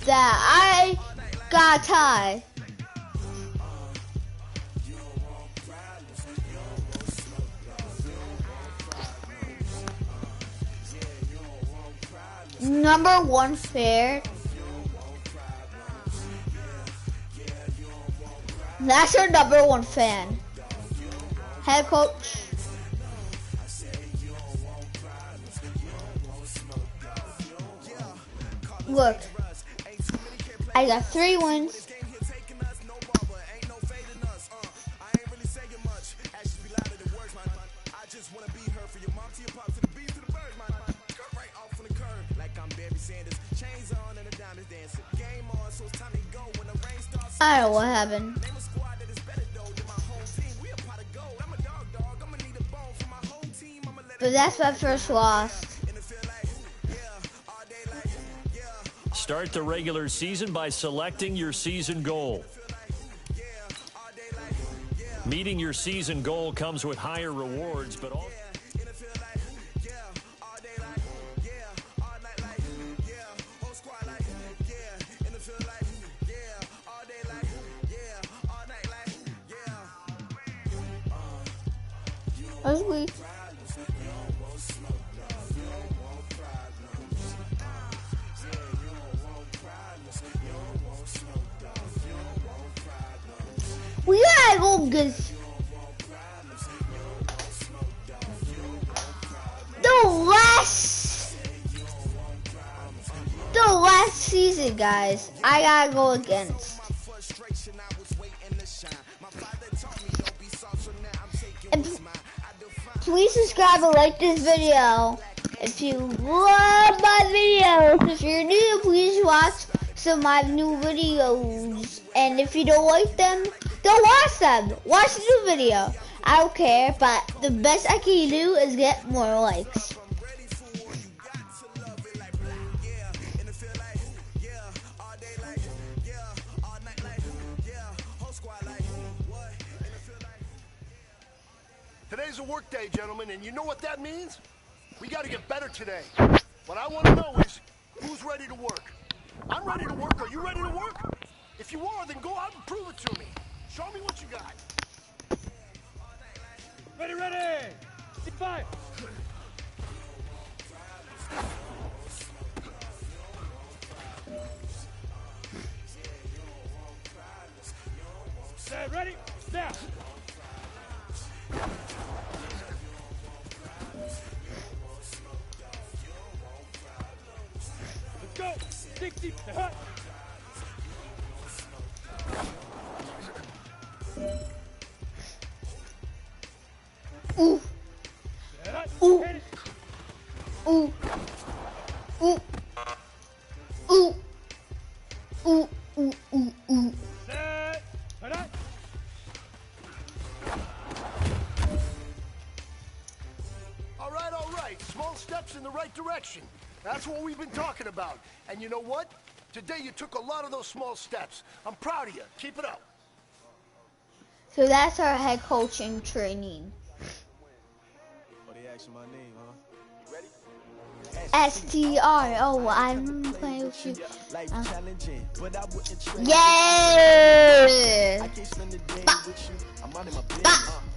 that I got tied. #1 fair. That's our #1 fan. Head coach. Look, I got 3 wins. I don't know what happened. But that's my first loss. Start the regular season by selecting your season goal. Meeting your season goal comes with higher rewards, but also that was weak. We gotta go get the last season, guys. I gotta go against. And please subscribe and like this video if you love my videos. If you're new, please watch some of my new videos. And if you don't like them, don't watch them. Watch the new video. I don't care, but the best I can do is get more likes. Today's a work day, gentlemen, and you know what that means? We got to get better today. What I want to know is, who's ready to work? I'm ready to work. Are you ready to work? If you are, then go out and prove it to me. Show me what you got. Ready, ready! C5! Set, ready, snap! Let's go! 60, hut! Ooh. Ooh. Ooh. Ooh. Ooh. Ooh. Ooh. Ooh. Ooh. Set, hut! All right. Small steps in the right direction. That's what we've been talking about. And you know what? Today you took a lot of those small steps. I'm proud of you. Keep it up. So that's our head coaching training. Oh, they asking my name, huh? STR. Oh, I'm playing with you. Yeah. I can't spend the day with you. I'm out in my bed.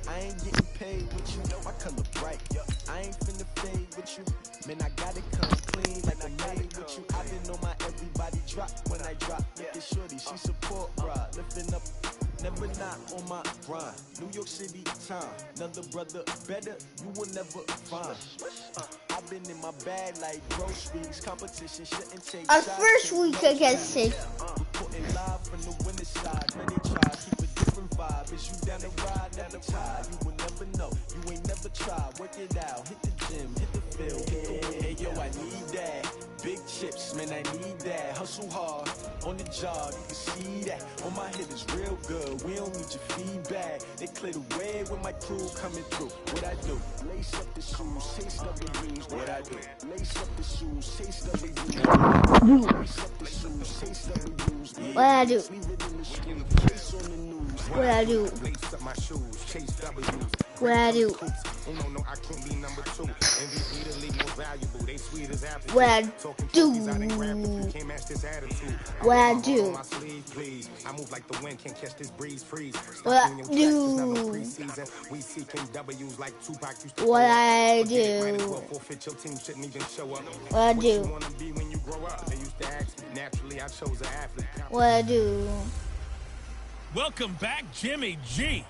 I ain't getting paid with you. My color bright. I ain't finna fade with you. Man, I got it come clean like I made with you. I didn't know my everybody drop when I drop. Look at shorty, she support ride. Lifting up, never not on my grind. New York City time. Another brother better, you will never find. I've been in my bag like groceries. Competition shouldn't take Our first week against Sig. Reporting live from the winter side. Many try, keep a different vibe. Is you down the ride, never tie. You will never know, you ain't never tried. Work it out, hit the gym, hit the field. Hey yo, I need that. Big chips, man, I need that. Hustle hard, on the job, you can see that. On my hit is real good, we don't need your feedback. They clear the way with my crew coming through. What I do? Lace up the shoes, chase W's. What I do? Lace up the shoes, chase W's. Lace up the shoes, chase W's. What I do? What I do? What I do? What I do? What I do? What I do? What I do? What I do? What I do? Welcome back, Jimmy G.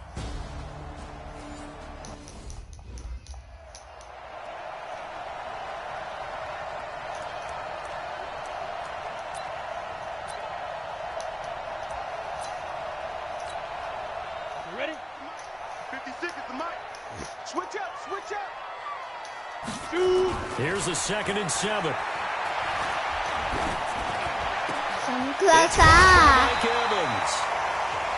You ready? 56 is the mic. Switch up, switch up. Shoot. Here's a 2nd and 7. Mike Evans.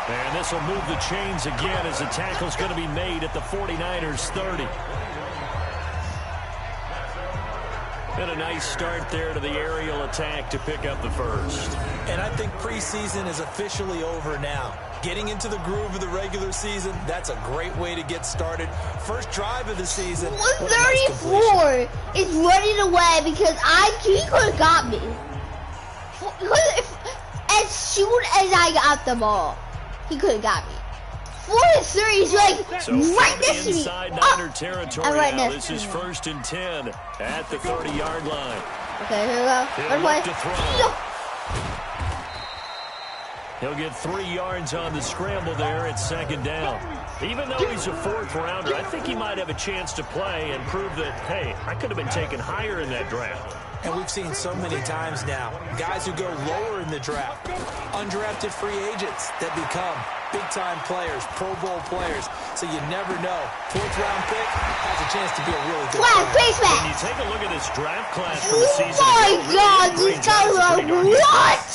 And this will move the chains again as the tackle's going to be made at the 49ers 30. And a nice start there to the aerial attack to pick up the first. And I think preseason is officially over now. Getting into the groove of the regular season, that's a great way to get started. First drive of the season. 134 is running away because he could have got me. As soon as I got the ball, he could have got me. 4-3 is like So right next to me. inside Niner territory right now. next This to is me. 1st and 10 at the 30-yard line. Okay, here we go. He'll Run look away. to throw. He'll get 3 yards on the scramble there at 2nd down. Even though he's a 4th rounder, I think he might have a chance to play and prove that, hey, I could have been taken higher in that draft. And we've seen so many times now, guys who go lower in the draft, undrafted free agents that become big-time players, Pro Bowl players. So you never know. 4th round pick has a chance to be a really good Wow, player. face When mask. you take a look at this draft class from the Oh season my ago, God, really, these guys is a are pretty darn good what?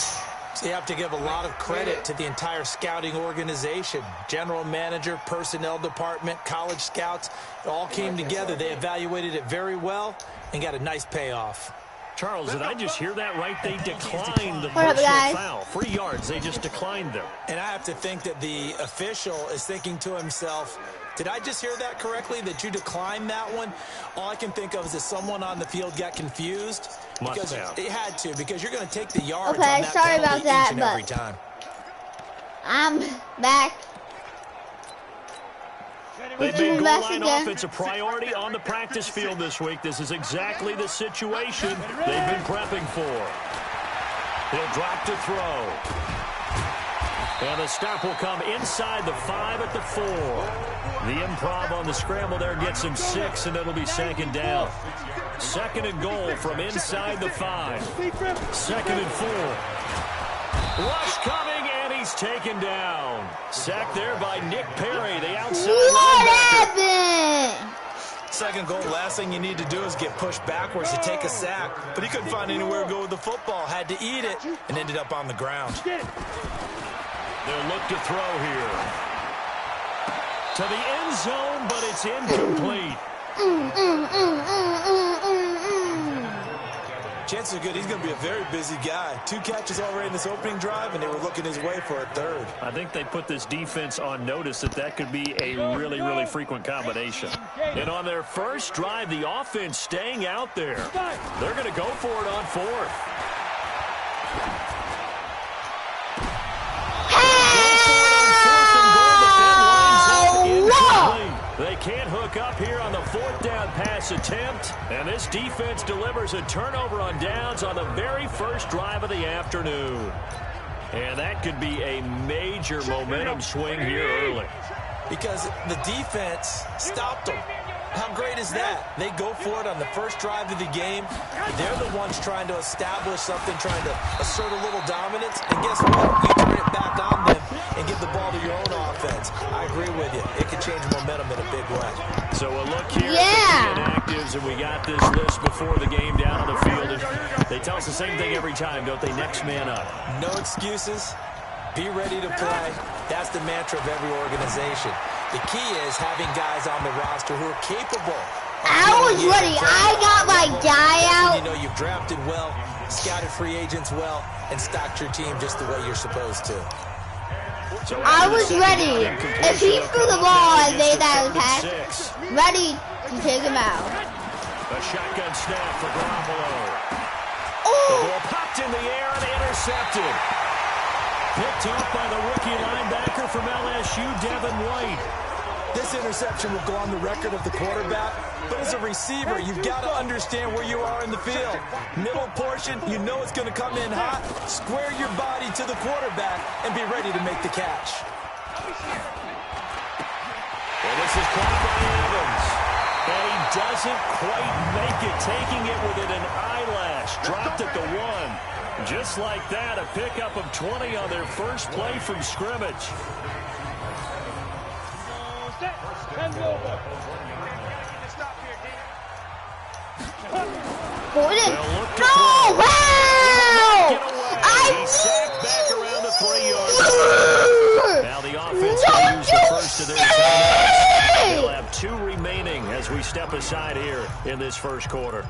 So you have to give a lot of credit to the entire scouting organization. General manager, personnel department, college scouts, it all came together. They evaluated it very well and got a nice payoff. Charles, did I just hear that right? They declined the What up, personal guys? foul. 3 yards, they just declined them. And I have to think that the official is thinking to himself, did I just hear that correctly, that you declined that one? All I can think of is that someone on the field got confused. Must Because have. it had to, because you're going to take the yards Okay, on that sorry penalty about that, each and but- every time. I'm back. They've We're made goal back line again. offense a priority on the practice field this week. This is exactly the situation they've been prepping for. He'll drop to throw. And the stop will come inside the 5 at the 4. The improv on the scramble there gets him 6, and it'll be 2nd down. 2nd and goal from inside the 5. 2nd and 4. Rush coming, and he's taken down. Sacked there by Nick Perry, the outside What linebacker. happened? Second goal, last thing you need to do is get pushed backwards to take a sack. But he couldn't find anywhere to go with the football, had to eat it, and ended up on the ground. They'll look to throw here. To the end zone, but it's incomplete. Chances are good he's going to be a very busy guy. 2 catches already in this opening drive, and they were looking his way for a 3rd. I think they put this defense on notice that could be a really, really frequent combination. And on their first drive, the offense staying out there. They're going to go for it on 4th. They can't hook up here on the 4th down pass attempt. And this defense delivers a turnover on downs on the very first drive of the afternoon. And that could be a major momentum swing here early. Because the defense stopped them. How great is that? They go for it on the first drive of the game. They're the ones trying to establish something, trying to assert a little dominance. And guess what? You turn it back on them and give the ball to your own offense. I agree with you. It can change momentum in a big way. So a look here at the inactives, and we got this list before the game down on the field. And they tell us the same thing every time, don't they? Next man up. No excuses. Be ready to play. That's the mantra of every organization. The key is having guys on the roster who are capable. I was ready. I got my guy out. You know you've drafted well, scouted free agents well, and stocked your team just the way you're supposed to. I was ready. If he threw the ball and made that attack, ready to take him out. A shotgun snap for Garoppolo. Oh! The ball popped in the air and intercepted. Picked up by the rookie linebacker from LSU, Devin White. This interception will go on the record of the quarterback, but as a receiver, you've got to understand where you are in the field. Middle portion, you know it's going to come in hot. Square your body to the quarterback and be ready to make the catch. And this is caught by Evans. And he doesn't quite make it, taking it within an eyelash. Dropped at the 1. Just like that, a pickup of 20 on their first play from scrimmage. Gordon. No! Wow! He sacked back around the 3-yard line. Now the offense will use the first of their timeouts. They'll have 2 remaining as we step aside here in this first quarter.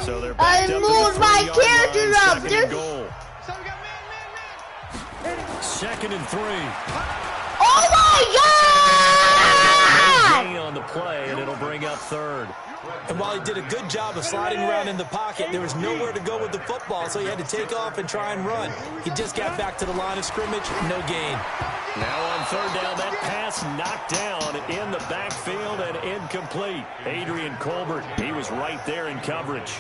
So they're backed up to the 3-yard line, second and goal. Second and 3. Oh my God! Gain on the play, and it'll bring up third. And while he did a good job of sliding around in the pocket, there was nowhere to go with the football, so he had to take off and try and run. He just got back to the line of scrimmage, no gain. Now on third down, that pass knocked down in the backfield and incomplete. Adrian Colbert, he was right there in coverage.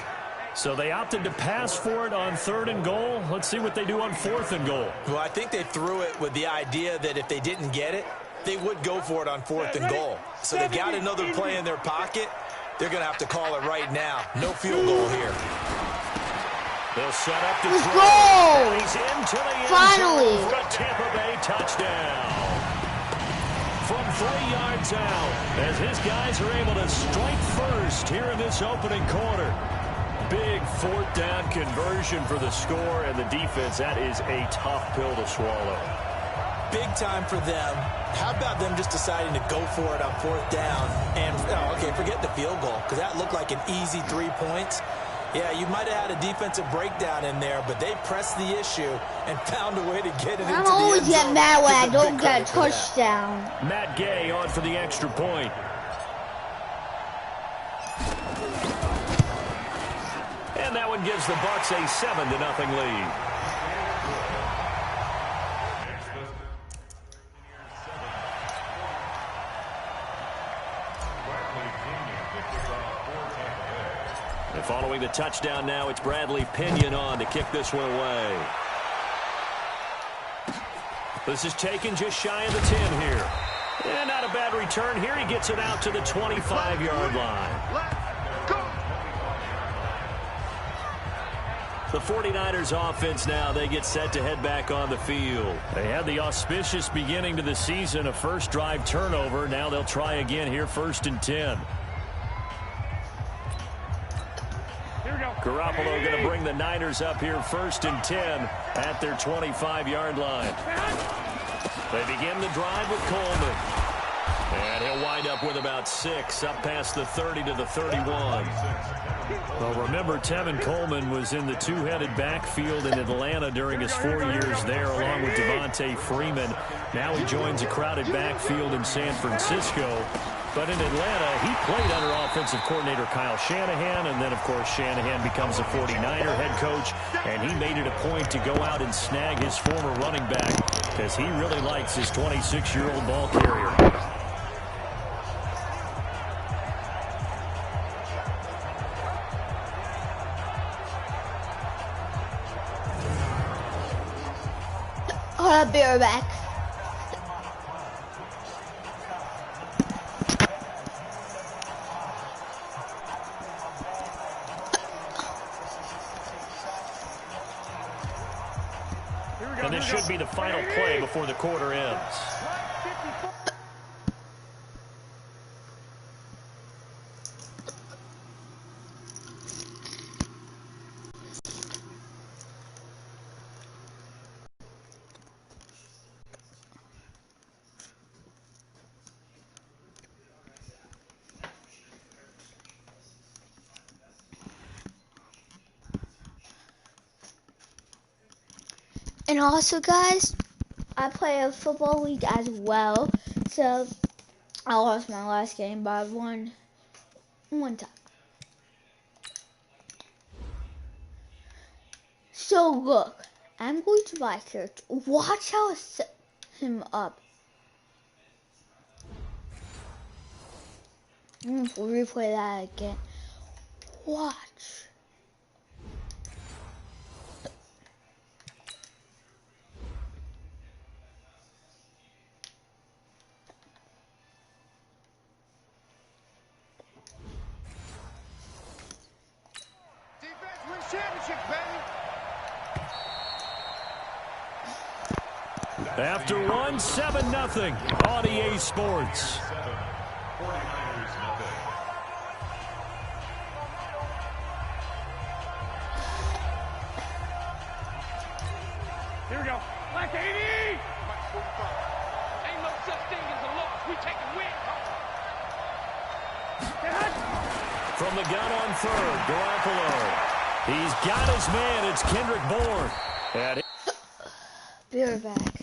So they opted to pass for it on 3rd and goal. Let's see what they do on 4th and goal. Well, I think they threw it with the idea that if they didn't get it, they would go for it on 4th and goal. So they've got another play in their pocket. They're going to have to call it right now. No field goal here. They'll set up the Let's throw. go! He's into the end Finally! zone for a Tampa Bay touchdown. From 3 yards out, as his guys are able to strike first here in this opening quarter. Big 4th down conversion for the score, and the defense, that is a tough pill to swallow. Big time for them. How about them just deciding to go for it on 4th down? And, okay, forget the field goal, because that looked like an easy 3 points. Yeah, you might have had a defensive breakdown in there, but they pressed the issue and found a way to get it into the end zone. I always get mad when I don't get a touchdown. Matt Gay on for the extra point. And that one gives the Bucs a 7-0 lead. And following the touchdown now, it's Bradley Pinion on to kick this one away. This is taken just shy of the 10 here. And not a bad return here. He gets it out to the 25-yard line. The 49ers offense now, they get set to head back on the field. They had the auspicious beginning to the season, a first drive turnover. Now they'll try again here, 1st and 10. Garoppolo going to bring the Niners up here, 1st and 10 at their 25-yard line. They begin the drive with Coleman. And he'll wind up with about 6, up past the 30 to the 31. Well, remember, Tevin Coleman was in the 2-headed backfield in Atlanta during his 4 years there, along with Devontae Freeman. Now he joins a crowded backfield in San Francisco. But in Atlanta, he played under offensive coordinator Kyle Shanahan, and then, of course, Shanahan becomes a 49er head coach, and he made it a point to go out and snag his former running back because he really likes his 26-year-old ball carrier. I'll be right back. And this should be the final play before the quarter ends. And also, guys, I play a football league as well. So I lost my last game by one time. So look, I'm going to buy a character. Watch how I set him up. We'll replay that again. Watch. Defense wins championships, baby. After one, 7-0 on EA Sports. Here we go. Like 80! Ain't no such thing as a loss. We take a win. From the gun on third, Garoppolo. He's got his man. It's Kendrick Bourne. And Be right back.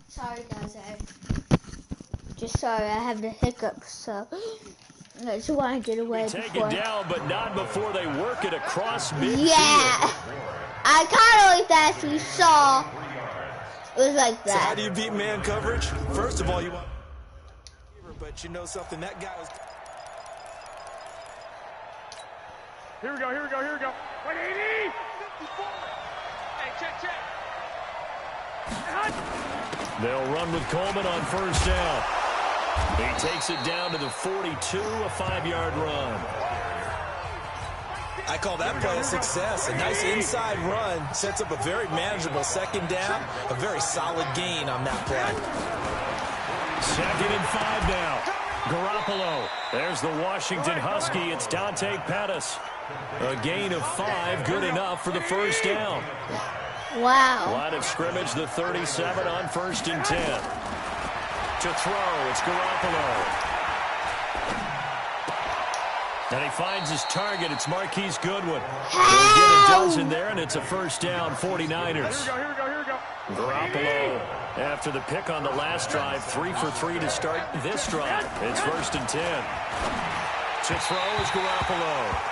Sorry guys, I have the hiccups, so I just want to get away take before. it down, but not before they work it across midfield. Yeah, I kind of like that. If you saw, it was like that. So how do you beat man coverage? First of all, you want, but you know something, that guy was. Here we go. 180! Hey, check. They'll run with Coleman on first down. He takes it down to the 42, a 5-yard run. I call that play a success. A nice inside run sets up a very manageable second down. A very solid gain on that play. 2nd and 5 now. Garoppolo. There's the Washington Husky. It's Dante Pettis. A gain of 5, good enough for the first down. Wow. Line of scrimmage, the 37 on 1st and 10. To throw, it's Garoppolo. And he finds his target. It's Marquise Goodwin. He'll get a dozen there, and it's a first down, 49ers. Here we go. Garoppolo, after the pick on the last drive, 3 for 3 to start this drive. It's 1st and 10. To throw is Garoppolo.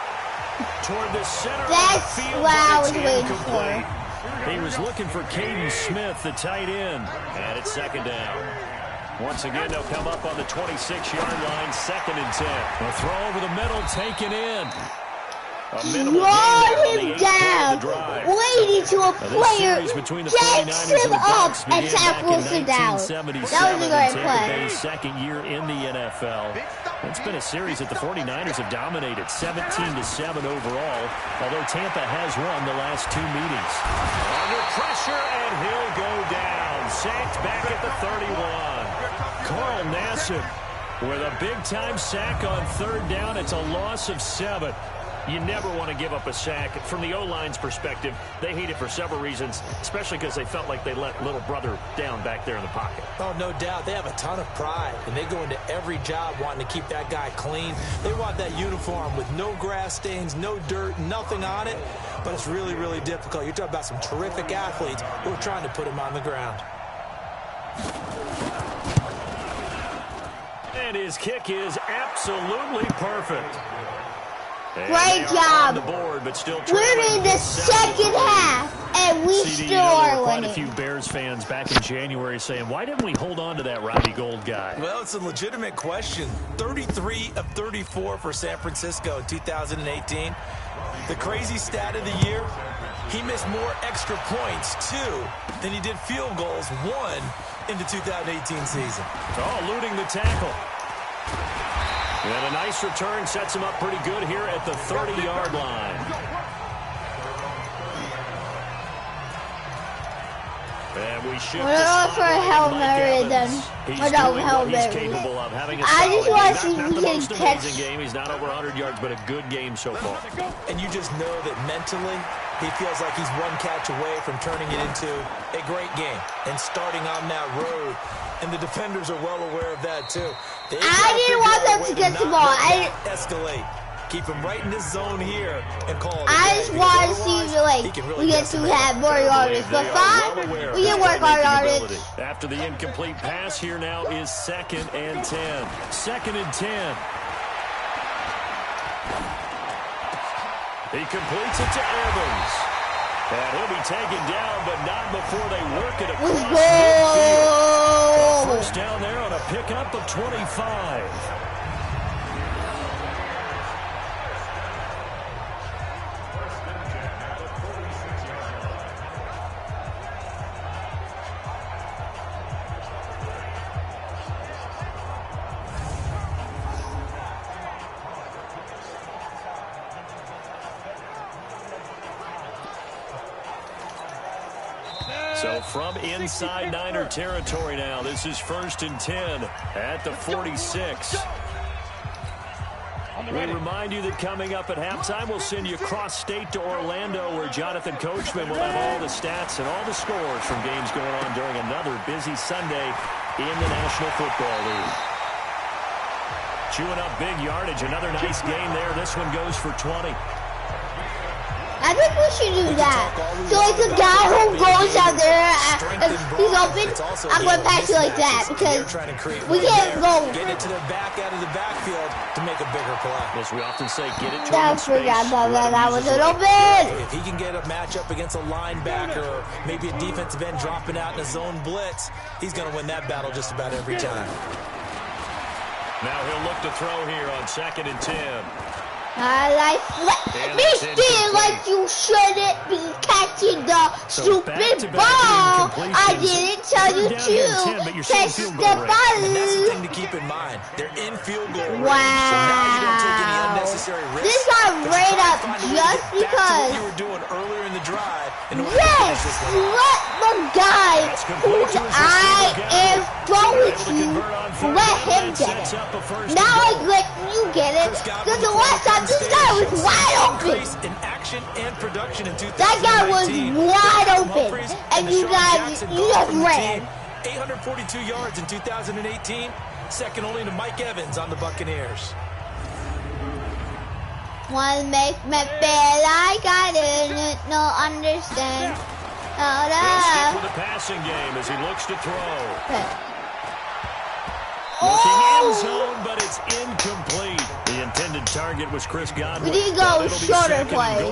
Toward the center of the field, what I was but it's waiting incomplete. for. He was looking for Kaedyn Smith, the tight end, and it's 2nd down. Once again, they'll come up on the 26-yard line, 2nd and 10. A throw over the middle, taken in. Run him down, waiting to a player, takes him up and tackles him down. That was a great play. Second year in the NFL. It's been a series that the 49ers have dominated, 17-7 overall, although Tampa has won the last 2 meetings. Under pressure, and he'll go down. Sacked back at the 31. Carl Nassib with a big-time sack on 3rd down. It's a loss of 7. You never want to give up a sack. From the O-line's perspective, they hate it for several reasons, especially because they felt like they let little brother down back there in the pocket. Oh, no doubt. They have a ton of pride, and they go into every job wanting to keep that guy clean. They want that uniform with no grass stains, no dirt, nothing on it, but it's really, really difficult. You're talking about some terrific athletes who are trying to put him on the ground. And his kick is absolutely perfect. Great job. We're in the second half, and we still are winning. Quite a few Bears fans back in January saying, why didn't we hold on to that Robbie Gould guy? Well, it's a legitimate question. 33 of 34 for San Francisco in 2018. The crazy stat of the year, he missed more extra points, 2, than he did field goals, 1, in the 2018 season. Oh, eluding the tackle. And a nice return sets him up pretty good here at the 30-yard line. And we shift. We're going for a Hail Mary then. Or no, Hail Mary. I just want to see if we can catch. Game. He's not over 100 yards, but a good game so far. And you just know that mentally, he feels like he's one catch away from turning it into a great game and starting on that road. And the defenders are well aware of that, too. I didn't want them to get the ball. Escalate. Keep him right in this zone here and call it. I just want to see if we get to have more yardage. But fine, we can work our yardage. After the incomplete pass, here now is 2nd and 10. 2nd and 10. He completes it to Evans. And he'll be taken down, but not before they work it across midfield. First down there on a pickup of 25. So from inside Niner territory now, this is 1st and 10 at the 46. We remind you that coming up at halftime, we'll send you cross-state to Orlando, where Jonathan Coachman will have all the stats and all the scores from games going on during another busy Sunday in the National Football League. Chewing up big yardage, another nice gain there. This one goes for 20. I think we should do that. So like the guy who goes out there, if he's open, I'm going to pass you like that because we can't go. Get it to the back out of the backfield to make a bigger play. As we often say, get it to I forgot about that. That was an open. If he can get a matchup against a linebacker or maybe a defensive end dropping out in a zone blitz, he's going to win that battle just about every time. Now he'll look to throw here on 2nd and 10. Me feel like you shouldn't be catching the stupid ball. I didn't tell you to catch the ball. And that's the thing to keep in mind. They're in field goal range. Wow. So now you don't take any unnecessary risks. This got right up just because. You were doing earlier in the drive. Yes, let the guy who I am going to let him get it. Now I let you get it because the last time this guy was wide open. That guy was wide open, and you just ran. 842 yards in 2018, second only to Mike Evans on the Buccaneers. Wanna make me feel like I didn't understand. He'll stick with the passing game as he looks to throw. Oh. Looking end zone, but it's incomplete. The intended target was Chris Godwin. We need to go shorter plays.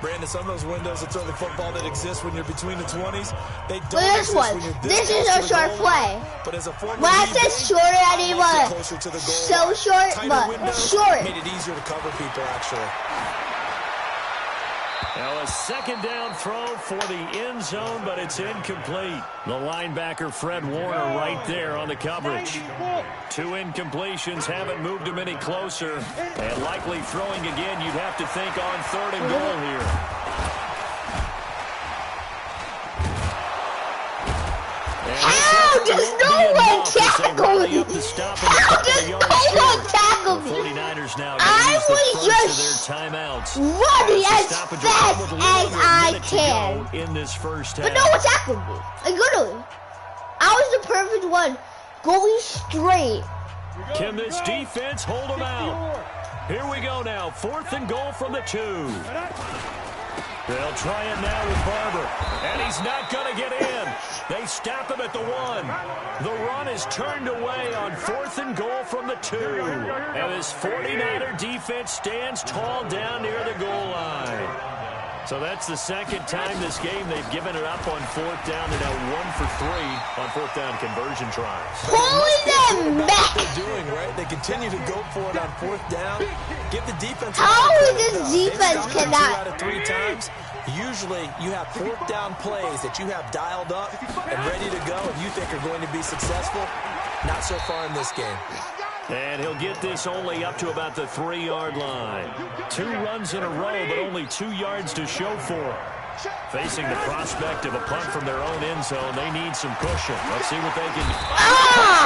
Brandon, some of those windows of throwing the football that exist when you're between the 20s, they don't exist when you're this is a short play. But as a former when I said shorter, I didn't want it so short, but short. Made it easier to cover people, actually. Now a second down throw for the end zone, but it's incomplete. The linebacker, Fred Warner, right there on the coverage. 2 incompletions haven't moved him any closer. And likely throwing again, you'd have to think on 3rd and goal here. How does no one tackle me? How does no one tackle me? 49ers now I use the was first of their timeouts. running as fast as I can. In this first half. But no one tackled me. Like literally. I was the perfect one. Going straight. Can this defense hold them out? Here we go now. 4th and goal from the 2. They'll try it now with Barber. And he's not going to get in. They stop him at the 1. The run is turned away on 4th and goal from the 2. And this 49er defense stands tall down near the goal line. So that's the second time this game they've given it up on 4th down. They're now 1 for 3 on 4th down conversion tries. Pulling them back. They're doing right. They continue to go for it on 4th down. Give the defense. How is this defense cannot? 2 out of 3 times. Usually you have 4th down plays that you have dialed up and ready to go and you think are going to be successful. Not so far in this game. And he'll get this only up to about the 3-yard line. 2 runs in a row, but only 2 yards to show for it. Facing the prospect of a punt from their own end zone, they need some cushion. Let's see what they can do.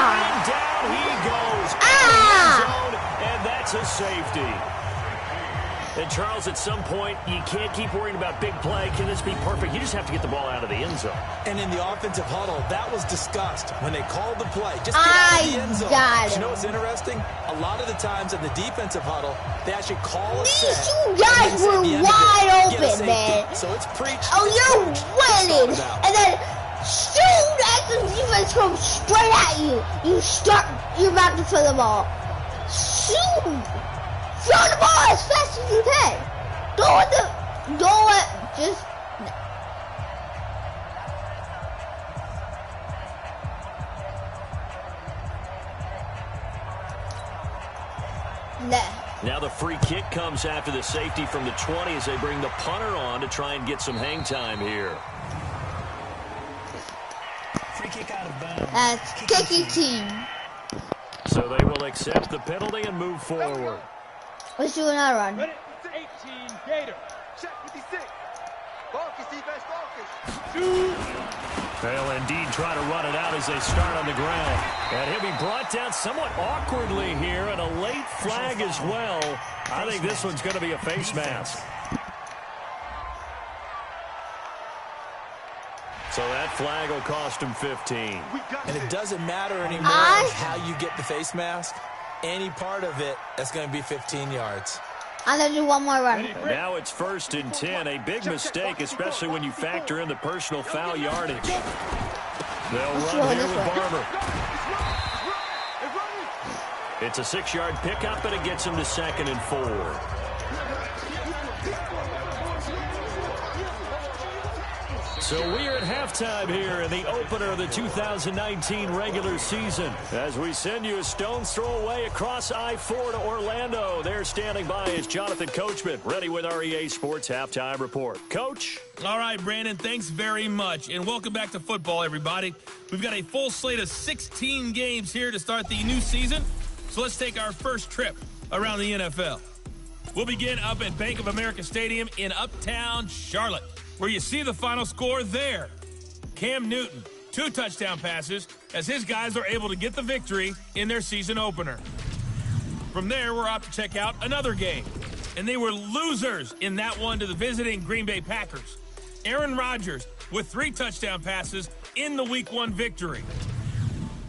And down he goes. End zone, and that's a safety. And Charles, at some point, you can't keep worrying about big play. Can this be perfect? You just have to get the ball out of the end zone. And in the offensive huddle, that was discussed when they called the play. Just get out of the end zone. Got it. You know what's interesting? A lot of the times in the defensive huddle, they actually call a set. You guys were wide open, man. So it's preached. Oh, you're winning. And then soon as the defense comes straight at you, you're about to throw the ball. Soon. Throw the ball as fast as you can. Just. Nah. Now the free kick comes after the safety from the 20 as they bring the punter on to try and get some hang time here. Free kick out of bounds. That's kicking team. So they will accept the penalty and move forward. Let's do another run. Ready? 18, Gator. Check 56. Focus, defense, focus. 2. They'll indeed try to run it out as they start on the ground. And he'll be brought down somewhat awkwardly here, and a late flag as well. I think this one's going to be a face mask. So that flag will cost him 15. And it doesn't matter anymore how you get the face mask. Any part of it, that's going to be 15 yards. I'm going to do one more run. And now it's 1st and 10. A big mistake, especially when you factor in the personal foul yardage. They'll run here with Barber. It's a 6-yard pickup, and it gets him to 2nd and 4. So we are at halftime here in the opener of the 2019 regular season. As we send you a stone's throw away across I-4 to Orlando. There standing by is Jonathan Coachman, ready with our EA Sports Halftime Report. Coach? All right, Brandon, thanks very much. And welcome back to football, everybody. We've got a full slate of 16 games here to start the new season. So let's take our first trip around the NFL. We'll begin up at Bank of America Stadium in Uptown Charlotte, where you see the final score there. Cam Newton, 2 touchdown passes as his guys are able to get the victory in their season opener. From there, we're off to check out another game. And they were losers in that one to the visiting Green Bay Packers. Aaron Rodgers with 3 touchdown passes in the Week 1 victory.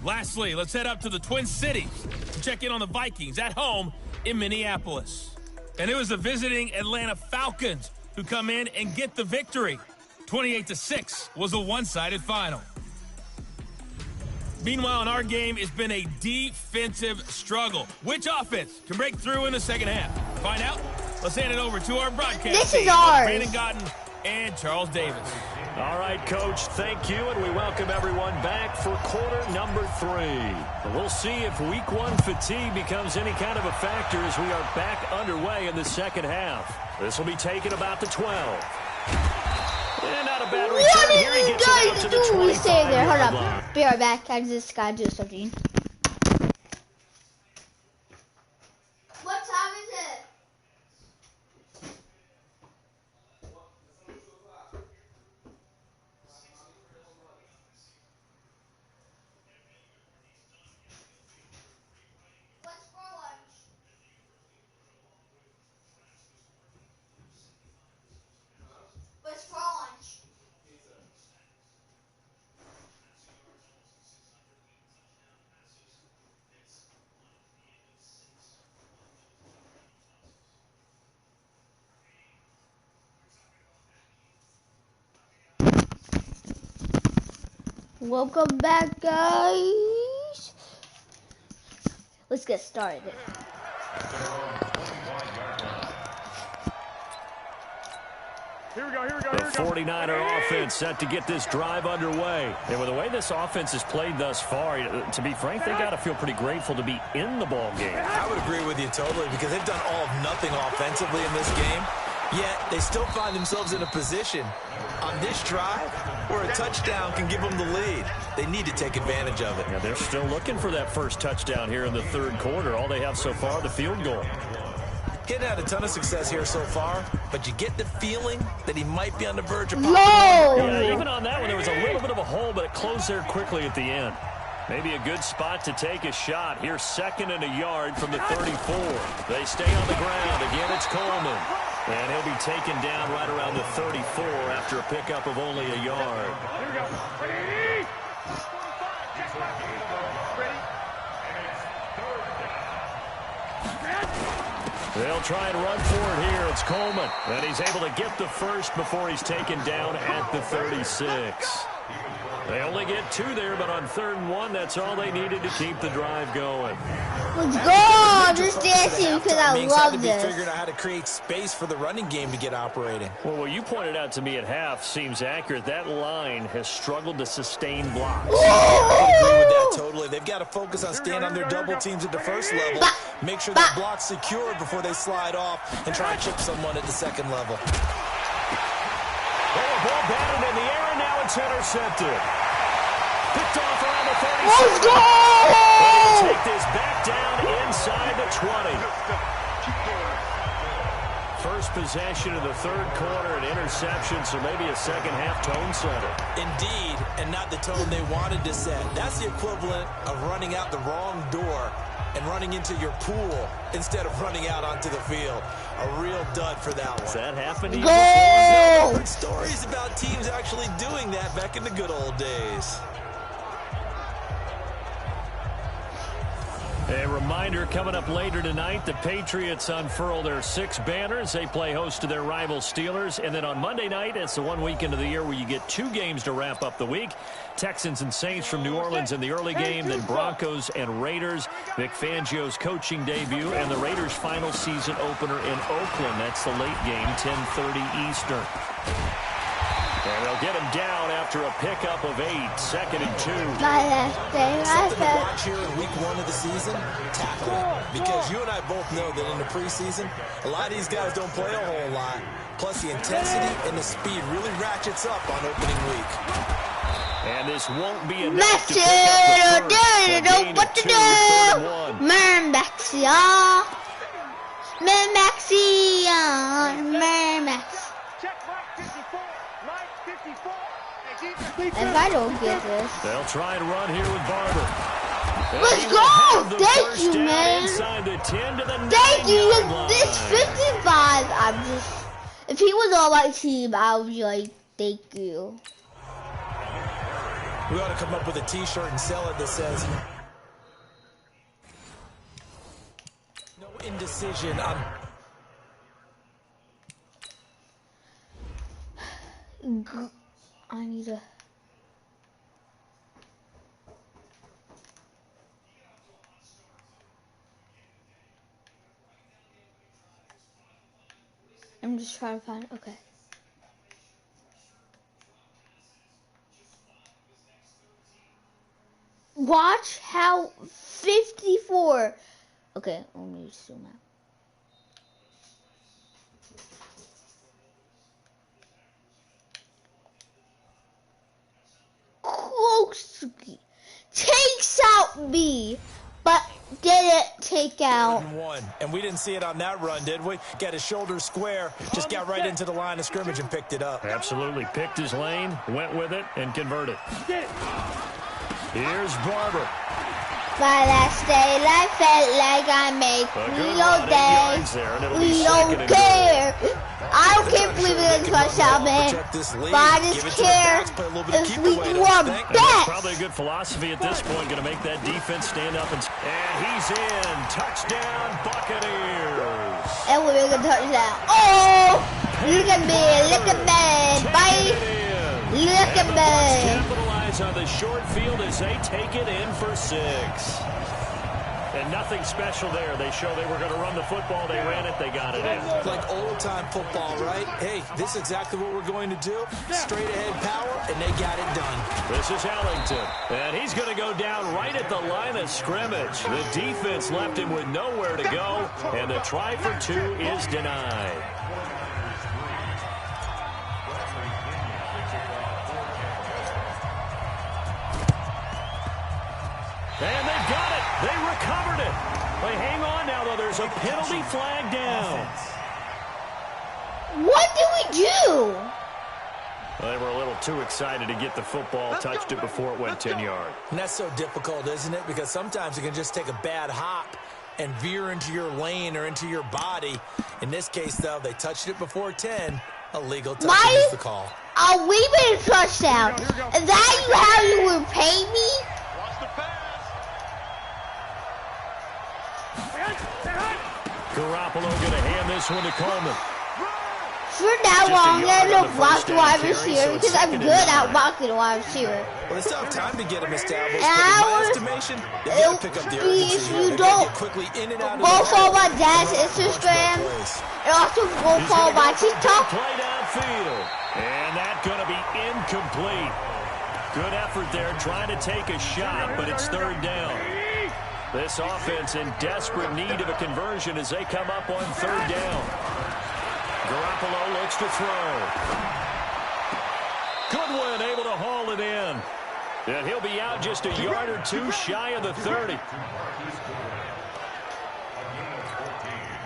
Lastly, let's head up to the Twin Cities to check in on the Vikings at home in Minneapolis. And it was the visiting Atlanta Falcons who come in and get the victory. 28-6 was a one-sided final. Meanwhile, in our game, it's been a defensive struggle. Which offense can break through in the second half? To find out, let's hand it over to our broadcast team, Brandon Gaudin and Charles Davis. All right, Coach, thank you, and we welcome everyone back for quarter number 3. And we'll see if Week 1 fatigue becomes any kind of a factor as we are back underway in the second half. This will be taken about the 12. And not a bad return. What Here he gets it out to the 25. Stay there. Hold up. Be right back. I just gotta do something. What time is it? Welcome back, guys. Let's get started. Here we go. The 49er offense set to get this drive underway. And with the way this offense has played thus far, to be frank, they got to feel pretty grateful to be in the ball game. I would agree with you totally because they've done all of nothing offensively in this game, yet they still find themselves in a position on this drive where a touchdown can give them the lead. They need to take advantage of it. Yeah, they're still looking for that first touchdown here in the third quarter. All they have so far, the field goal. He hadn't had a ton of success here so far, but you get the feeling that he might be on the verge of... Yeah, even on that one, there was a little bit of a hole, but it closed there quickly at the end. Maybe a good spot to take a shot. Here's 2nd and a yard from the 34. They stay on the ground. Again, it's Coleman. And he'll be taken down right around the 34 after a pickup of only a yard. Here we go. Ready? They'll try and run for it here. It's Coleman. And he's able to get the first before he's taken down at the 36. They only get 2 there, but on 3rd and 1, that's all they needed to keep the drive going. Let's go! Just dancing because I love this. Figuring out how to create space for the running game to get operating. Well, what you pointed out to me at half seems accurate. That line has struggled to sustain blocks. I agree with that totally. They've got to focus on staying on their double teams at the first level. Make sure that block's secured before they slide off and try and chip someone at the 2nd level. Ball batted in the air, and now it's intercepted. Picked off around the 36. Let's go! They'll take this back down inside the 20. First possession of the 3rd quarter, an interception, so maybe a second-half tone setter. Indeed, and not the tone they wanted to set. That's the equivalent of running out the wrong door and running into your pool instead of running out onto the field. A real dud for that one. Has that happened to you before? I've heard stories about teams actually doing that back in the good old days. A reminder coming up later tonight, the Patriots unfurl their 6 banners. They play host to their rival Steelers. And then on Monday night, it's the one weekend of the year where you get 2 games to wrap up the week. Texans and Saints from New Orleans in the early game, then Broncos and Raiders. Vic Fangio's coaching debut and the Raiders' final season opener in Oakland. That's the late game, 10:30 Eastern. And they'll get him down after a pickup of 8, 2nd and 2. Something to watch here in week 1 of the season, tackling. Because you and I both know that in the preseason, a lot of these guys don't play a whole lot. Plus the intensity and the speed really ratchets up on opening week. And this won't be enough to pick up the first. What to do? Mermax, y'all. Mermax. If I don't get this. They'll try and run here with Barber. Let's go! Thank you, man. Inside the 10 to the 9 Thank you. yard line. This 55, if he was on my team, I would be like, thank you. We ought to come up with a t-shirt and sell it that says, no indecision on... I need to... I'm just trying to find... Okay. Watch how 54... Okay, let me zoom out. Close takes out B, but didn't take out. And we didn't see it on that run, did we? Got his shoulder square, just got right into the line of scrimmage and picked it up. Absolutely. Picked his lane, went with it, and converted. Here's Barber. My last day, I felt like I make real day. We don't care. I don't care if we win the touchdown, man. But I just care if we do our best. Probably a good philosophy at this point. Going to make that defense stand up. And he's in. Touchdown, Buccaneers. And we're going to touchdown. Oh, look at me. Look at me. Bye. Look at me. goes on the short field as they take it in for 6. And nothing special there. They show they were going to run the football. They ran it. They got it in. Like old-time football, right? Hey, this is exactly what we're going to do. Straight-ahead power, and they got it done. This is Ellington. And he's going to go down right at the line of scrimmage. The defense left him with nowhere to go. And the try for 2 is denied. And they got it. They recovered it. They hang on now, though. There's a penalty flag down. What did we do? Well, they were a little too excited to get the football, touched it before it went 10 yards. And that's so difficult, isn't it? Because sometimes you can just take a bad hop and veer into your lane or into your body. In this case, though, they touched it before 10. Illegal touching is the call. We made a touchdown. Is that how you would pay me? Garoppolo going to hand this one to Coleman. For now on, I'm going to block the wide receiver because I'm good at blocking the wide receiver. Well, it's not time to get him established, but in my estimation, you got to pick up the urgency you here. don't Get quickly in and out of go follow my dad's Instagram and also go follow my TikTok. Play downfield. And that's going to be incomplete. Good effort there trying to take a shot, but it's 3rd down. This offense in desperate need of a conversion as they come up on 3rd down. Garoppolo looks to throw. Goodwin able to haul it in. And he'll be out just a yard or 2 shy of the 30.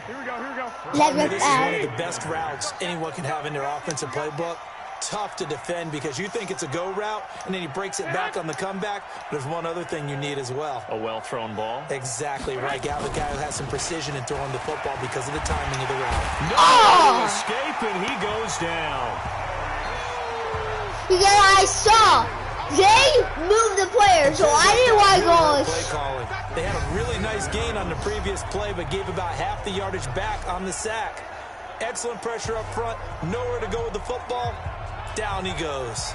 Here we go. This is one of the best routes anyone can have in their offensive playbook. Tough to defend because you think it's a go route, and then he breaks it back on the comeback. There's one other thing you need as well. A well-thrown ball. Exactly right. The guy who has some precision in throwing the football because of the timing of the route. No escape, and he goes down. Because I saw they moved the player, so I didn't want to go. Play calling. They had a really nice gain on the previous play, but gave about half the yardage back on the sack. Excellent pressure up front. Nowhere to go with the football. Down he goes.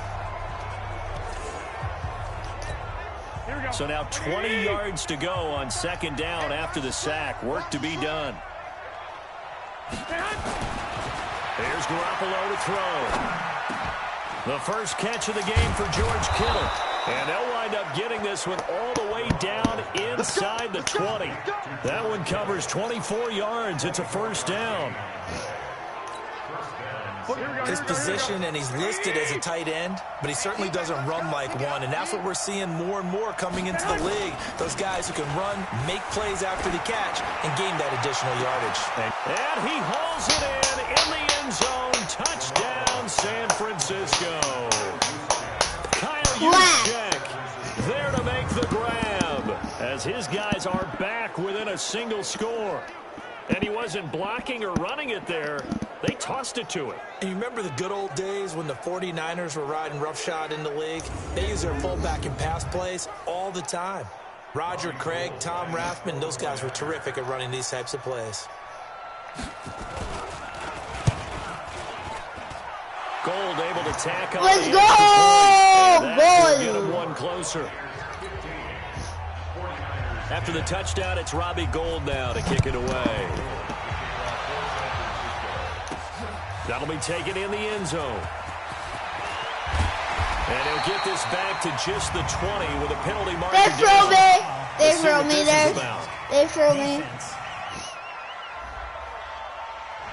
So now 20 yards to go on 2nd down after the sack. Work to be done. Here's Garoppolo to throw. The first catch of the game for George Kittle. And they'll wind up getting this one all the way down inside the 20. That one covers 24 yards. It's a 1st down. His position, and he's listed as a tight end, but he certainly doesn't run like one, and that's what we're seeing more and more coming into the league. Those guys who can run, make plays after the catch, and gain that additional yardage. And he hauls it in the end zone. Touchdown, San Francisco. Kyle Juszczyk there to make the grab as his guys are back within a single score. And he wasn't blocking or running it there. They tossed it to him. And you remember the good old days when the 49ers were riding roughshod in the league? They use their fullback in pass plays all the time. Roger Craig, Tom Rathman, those guys were terrific at running these types of plays. Gold able to tack on. Let's go! Gold! Get him one closer. After the touchdown, it's Robbie Gould now to kick it away. That'll be taken in the end zone. And he'll get this back to just the 20 with a penalty mark. They throw me. They throw me there. They throw me.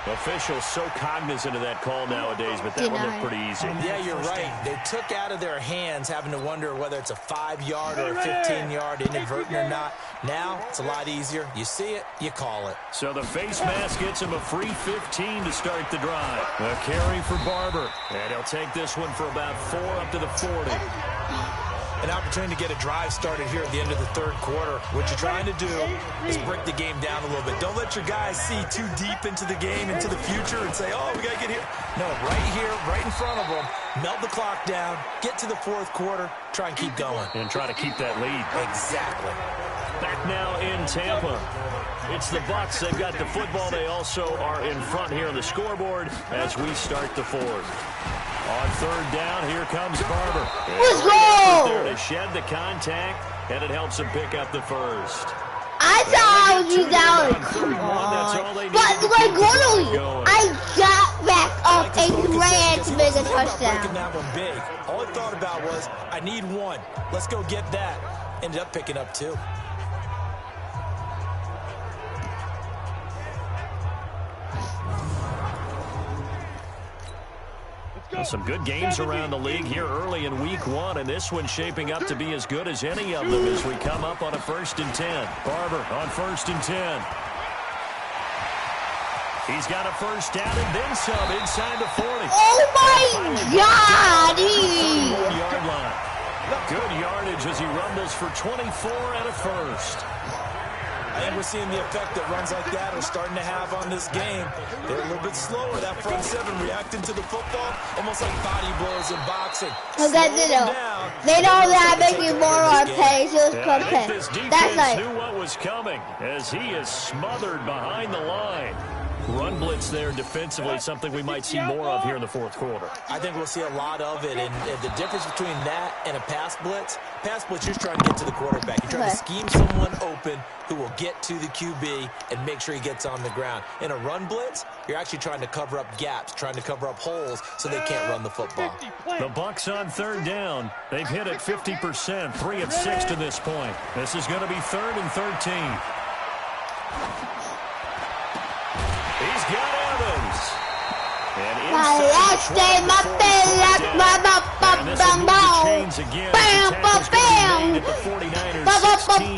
Officials so cognizant of that call nowadays, but that one looked pretty easy. Yeah, you're right. They took out of their hands having to wonder whether it's a 5-yard or a 15-yard inadvertent or not. Now, it's a lot easier. You see it, you call it. So the face mask gets him a free 15 to start the drive. A carry for Barber. And he'll take this one for about 4 up to the 40. An opportunity to get a drive started here at the end of the 3rd quarter. What you're trying to do is break the game down a little bit. Don't let your guys see too deep into the game, into the future, and say, oh, we got to get here. No, right here, right in front of them. Melt the clock down, get to the 4th quarter, try and keep going. And try to keep that lead. Exactly. Back now in Tampa. It's the Bucs. They've got the football. They also are in front here on the scoreboard as we start the fourth. On third down, here comes Barber. Let's go! There to shed the contact, and it helps him pick up the first. I thought I was down. Come on. But like literally, I got back up and ran to make a touchdown. That one big. All I thought about was, I need one. Let's go get that. Ended up picking up two. Some good games around the league here early in week one, and this one's shaping up to be as good as any of them as we come up on a 1st and 10. Barber on 1st and 10. He's got a first down and then some inside the 40. Oh my God! Yard line. Good yardage as he rumbles for 24 and a first. I think we're seeing the effect that runs like that are starting to have on this game. They're a little bit slower. That front seven reacting to the football, almost like body blows in boxing. Okay, they know that making more on pace. Just compare. This defense That's like knew what was coming as he is smothered behind the line. Run blitz there defensively, something we might see more of here in the fourth quarter. I think we'll see a lot of it, and the difference between that and a pass blitz, you're trying to get to the quarterback. You're trying to scheme someone open who will get to the QB and make sure he gets on the ground. In a run blitz, you're actually trying to cover up gaps, trying to cover up holes so they can't run the football. The Bucs on third down. They've hit it 50%, 3 of 6 to this point. This is going to be 3rd and 13. He's got Evans. And inside the 20 before the chains again. Bam, bam, bam. At the 49ers, 16.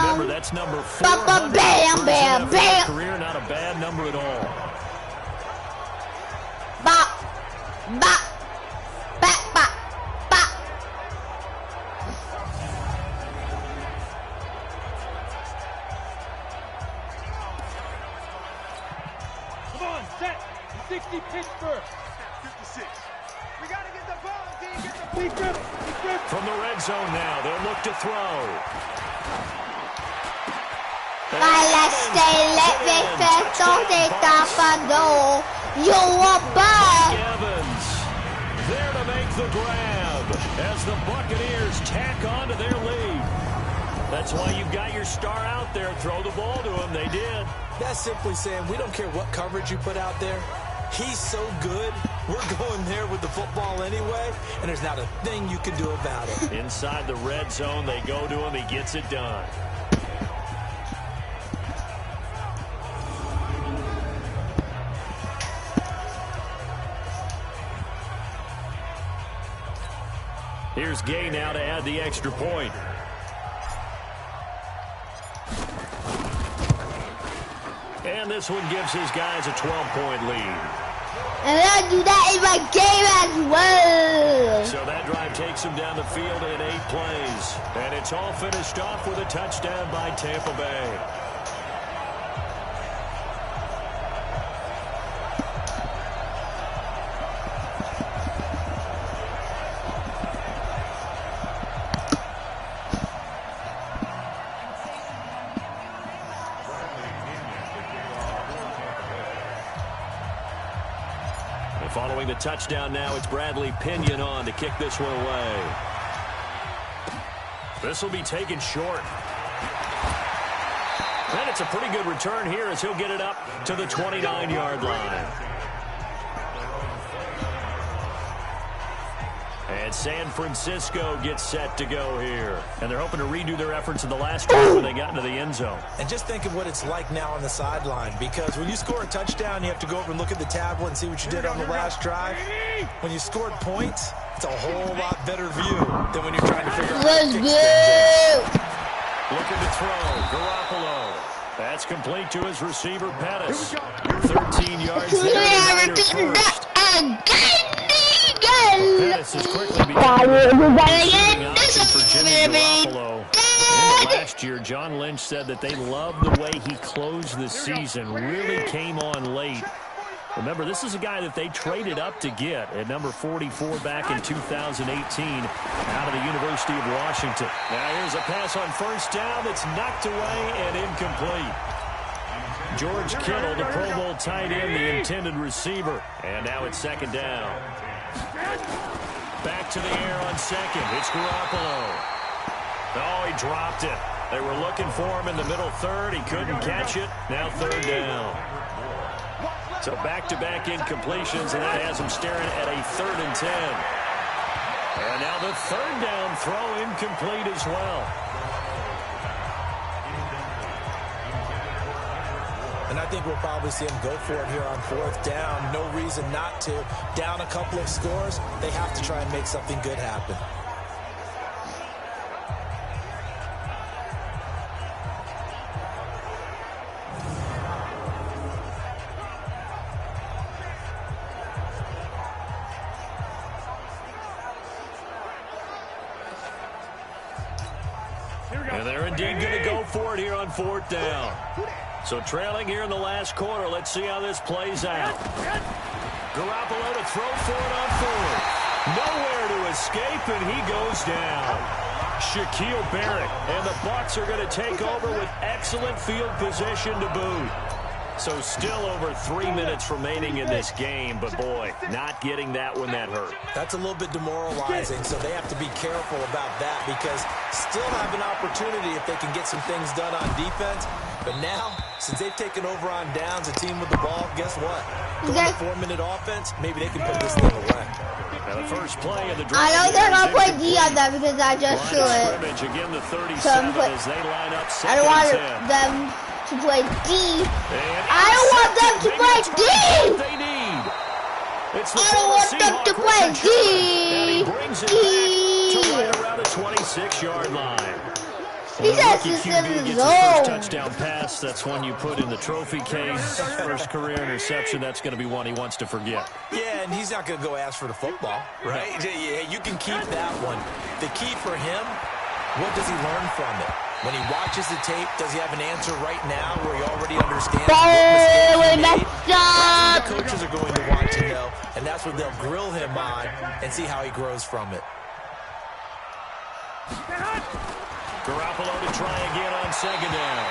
Remember, that's number 400 bam, bam, bam. career. Not a bad number at all. bop, bop, bop, bop, bop. Come on, set. 60 Pittsburgh. 56. We got to get the ball, D. Get the ball. From the red zone now, they'll look to throw. Evans there to make the grab as the Buccaneers tack on to their lead. That's why you've got your star out there. Throw the ball to him. They did. That's simply saying we don't care what coverage you put out there. He's so good, we're going there with the football anyway, and there's not a thing you can do about it. Inside the red zone, they go to him. He gets it done. Here's Gay now to add the extra point. And this one gives his guys a 12-point lead. And I do that in my game as well. So that drive takes him down the field in 8 plays. And it's all finished off with a touchdown by Tampa Bay. Following the touchdown now, it's Bradley Pinion on to kick this one away. This will be taken short. And it's a pretty good return here as he'll get it up to the 29-yard line. And San Francisco gets set to go here. And they're hoping to redo their efforts in the last drive when they got into the end zone. And just think of what it's like now on the sideline, because when you score a touchdown, you have to go over and look at the tablet and see what you did on the last drive. When you scored points, it's a whole lot better view than when you're trying to figure out how to fix things. Looking to throw, Garoppolo. That's complete to his receiver, Pettis. 13 yards there. Pettis is quickly becoming for Jimmy Garoppolo. Last year, John Lynch said that they loved the way he closed the season. Really came on late. Remember, this is a guy that they traded up to get at number 44 back in 2018 out of the University of Washington. Now here's a pass on first down that's knocked away and incomplete. George Kittle, the Pro Bowl tight end, the intended receiver. And now it's second down. Back to the air on second. It's Garoppolo. Oh, he dropped it. They were looking for him in the middle third. He couldn't catch it. Now third down. So back-to-back incompletions, and that has him staring at a 3rd and 10. And now the third down throw incomplete as well. And I think we'll probably see him go for it here on 4th down. No reason not to. Down a couple of scores, they have to try and make something good happen. And they're indeed going to go for it here on 4th down. So trailing here in the last quarter. Let's see how this plays out. Garoppolo to throw for it on 4th. Nowhere to escape, and he goes down. Shaquille Barrett, and the Bucs are going to take over with excellent field position to boot. So still over 3 minutes remaining in this game, but boy, not getting that one that hurt. That's a little bit demoralizing, so they have to be careful about that because still have an opportunity if they can get some things done on defense. But now, since they've taken over on downs, a team with the ball, guess what? Going to 4-minute offense, maybe they can put this thing away. Now the first play of the drive. I know they're going to play D on that because I just saw it. Again, the 37 as they line up. I don't want them to play D. I don't want them to play D. They need. It's the I don't want them to play D. And he brings it back to right around the 26-yard line. He's at the zone. Touchdown pass. That's one you put in the trophy case. First career interception. That's going to be one he wants to forget. Yeah, and he's not going to go ask for the football, right? Yeah, you can keep that one. The key for him, what does he learn from it? When he watches the tape, does he have an answer right now where he already understands what mistake he made? That's what the coaches are going to want to know, and that's what they'll grill him on and see how he grows from it. Garoppolo to try again on second down.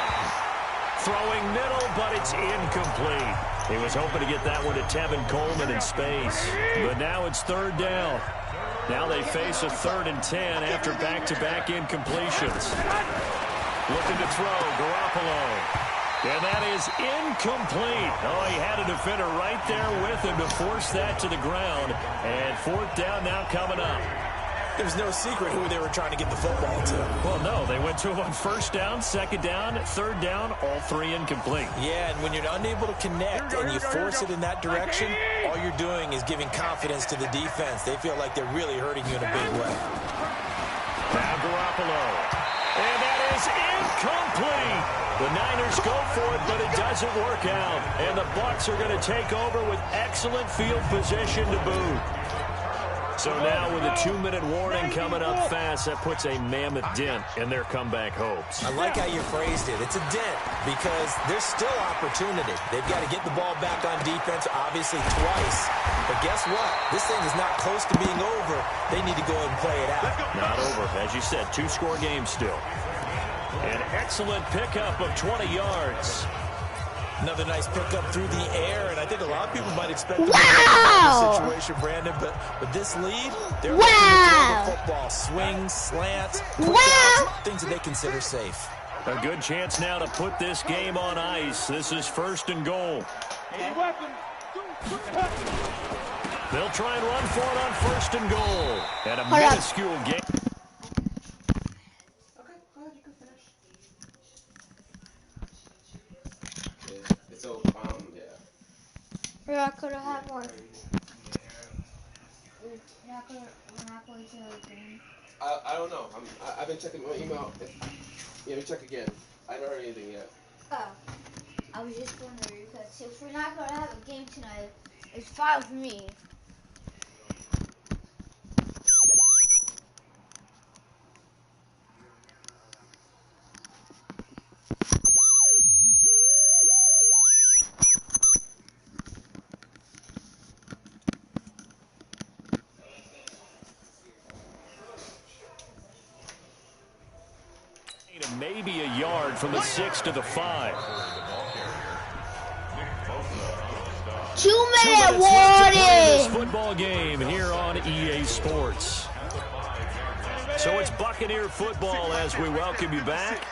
Throwing middle, but it's incomplete. He was hoping to get that one to Tevin Coleman in space, but now it's third down. Now they face a 3rd and 10 after back-to-back incompletions. Looking to throw, Garoppolo. And that is incomplete. Oh, he had a defender right there with him to force that to the ground. And 4th down now coming up. There's no secret who they were trying to get the football to. Well, no, they went to him on 1st down, 2nd down, 3rd down, all 3 incomplete. Yeah, and when you're unable to connect and you force it in that direction, all you're doing is giving confidence to the defense. They feel like they're really hurting you in a big way. Now Garoppolo. And that is incomplete. The Niners go for it, but it doesn't work out. And the Bucs are going to take over with excellent field position to boot. So now with a 2-minute warning coming up fast, that puts a mammoth dent in their comeback hopes. I like how you phrased it. It's a dent because there's still opportunity. They've got to get the ball back on defense, obviously twice. But guess what? This thing is not close to being over. They need to go ahead and play it out. Not over. As you said, 2-score game still. An excellent pickup of 20 yards. Another nice pickup through the air, and I think a lot of people might expect the situation, Brandon, but with this lead, they're looking to throw the football. Swings, slants, things that they consider safe. A good chance now to put this game on ice. This is 1st and goal. They'll try and run for it on 1st and goal. And a minuscule game. We're not going to have one. We're not going to have a game. I don't know. I've been checking my email. Yeah, we check again. I haven't heard anything yet. Oh. I was just wondering because if we're not going to have a game tonight, it's fine with me. from the 6 to the 5. 2-minute This warning. football game here on EA Sports. So it's Buccaneer football as we welcome you back.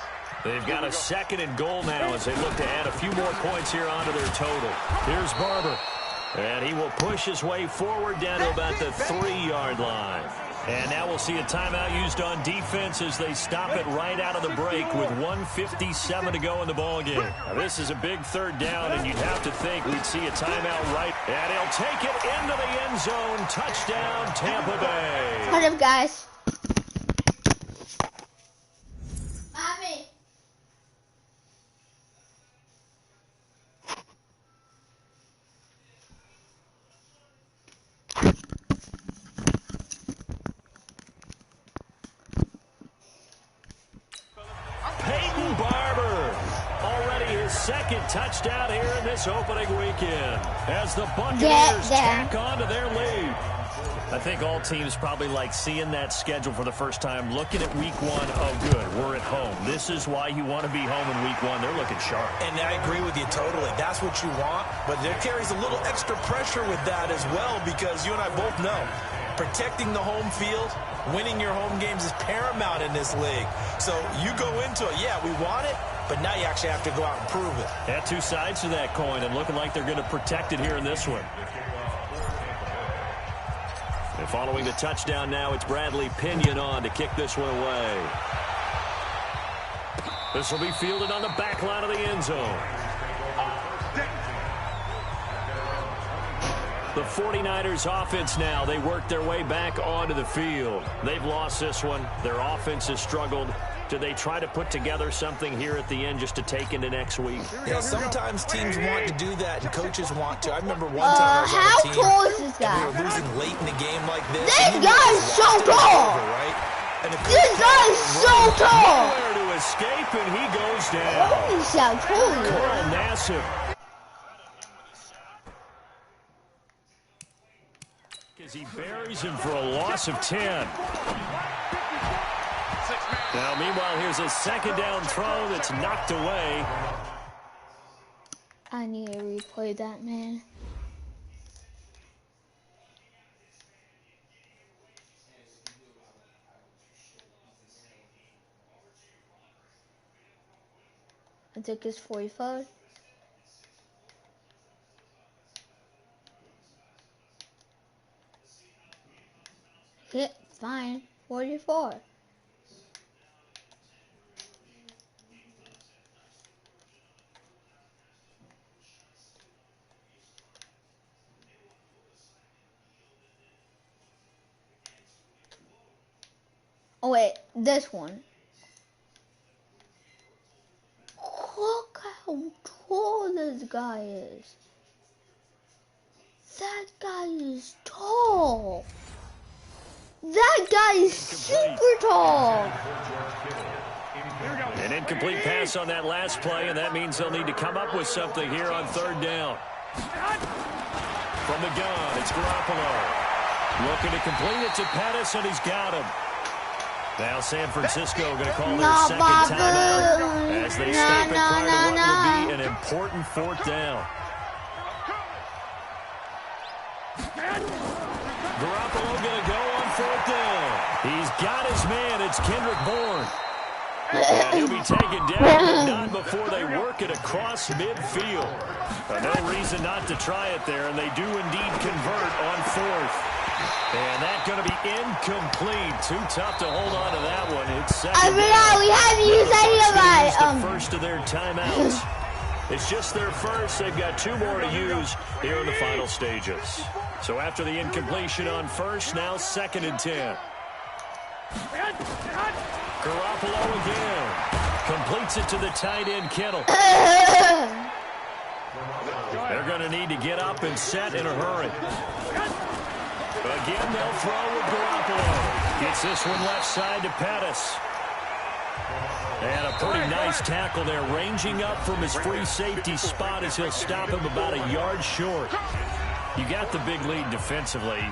They've got a 2nd and goal now as they look to add a few more points here onto their total. Here's Barber. And he will push his way forward down to about the 3-yard line. And now we'll see a timeout used on defense as they stop it right out of the break with 1:57 to go in the ballgame. Now this is a big 3rd down, and you'd have to think we'd see a timeout right. And he'll take it into the end zone. Touchdown, Tampa Bay. What up, guys? Mommy. Peyton Barber, already his 2nd touchdown here in this opening weekend as the Buccaneers tack on to their lead. I think all teams probably like seeing that schedule for the first time, looking at week 1. Oh, good, we're at home. This is why you want to be home in week 1. They're looking sharp. And I agree with you totally. That's what you want, but there carries a little extra pressure with that as well because you and I both know protecting the home field, winning your home games is paramount in this league. So you go into it, yeah, we want it, but now you actually have to go out and prove it. Yeah, 2 sides to that coin, and looking like they're going to protect it here in this one. And following the touchdown now, it's Bradley Pinion on to kick this one away. This will be fielded on the back line of the end zone. The 49ers offense now, they work their way back onto the field. They've lost this one. Their offense has struggled. Do they try to put together something here at the end just to take into next week? Yeah, sometimes teams want to do that and coaches want to. I remember one time I was on a team. How tall is this guy? We were losing late in the game like this. This guy is so tall. This guy is so tall. Nowhere to escape, and he goes down. Holy cow, holy. Carl Nassib. As he buries him for a loss of 10. Now, meanwhile, here's a 2nd down throw that's knocked away. I need to replay that, man. I think it's 45. Yeah, fine. 44. Oh wait, this one. Look how tall this guy is. That guy is tall. That guy is super tall. An incomplete pass on that last play, and that means they'll need to come up with something here on 3rd down. From the gun, it's Garoppolo. Looking to complete it to Pettis, and he's got him. Now San Francisco going to call their 2nd timeout as they stop it prior to what will be an important 4th down. Garoppolo going to go on 4th down. He's got his man. It's Kendrick Bourne. And he'll be taken down, but not before they work it across midfield. No reason not to try it there, and they do indeed convert on 4th. And that's going to be incomplete. Too tough to hold on to that one. It's 2nd down. We haven't used any of my the first of their timeouts. It's just their first. They've got 2 more to use here in the final stages. So after the incompletion on 1st, now 2nd and 10. Garoppolo again. Completes it to the tight end, Kittle. They're going to need to get up and set in a hurry. Again, they'll throw with Garoppolo. Gets this one left side to Pettis. And a pretty nice tackle there, ranging up from his free safety spot as he'll stop him about a yard short. You got the big lead defensively,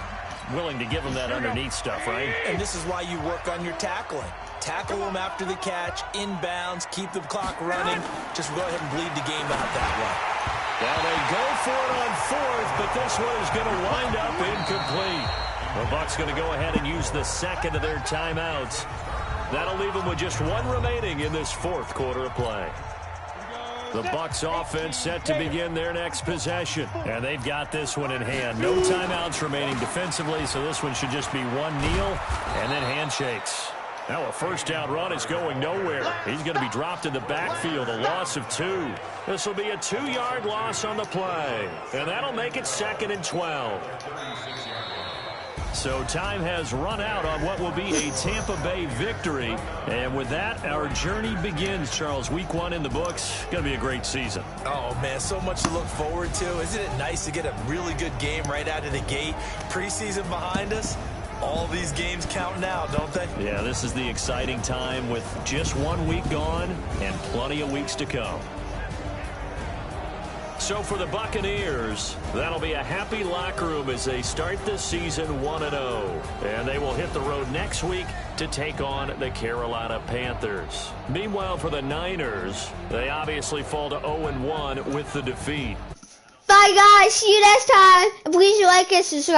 willing to give him that underneath stuff, right? And this is why you work on your tackling. tackle them after the catch, inbounds, keep the clock running. Just go ahead and bleed the game out that way. Well, they go for it on fourth, but this one is going to wind up incomplete. The Bucs going to go ahead and use the second of their timeouts. That'll leave them with just one remaining in this fourth quarter of play. The Bucs offense set to begin their next possession. And they've got this one in hand. No timeouts remaining defensively, so this one should just be one kneel and then handshakes. Now a first down run is going nowhere. He's going to be dropped in the backfield, a loss of 2. This will be a 2-yard loss on the play. And that'll make it 2nd and 12. So time has run out on what will be a Tampa Bay victory. And with that, our journey begins, Charles. Week 1 in the books. Going to be a great season. Oh, man, so much to look forward to. Isn't it nice to get a really good game right out of the gate? Preseason behind us. All these games count now, don't they? Yeah, this is the exciting time with just 1 week gone and plenty of weeks to come. So for the Buccaneers, that'll be a happy locker room as they start the season 1-0. And they will hit the road next week to take on the Carolina Panthers. Meanwhile, for the Niners, they obviously fall to 0-1 with the defeat. Bye, guys. See you next time. And please like and subscribe.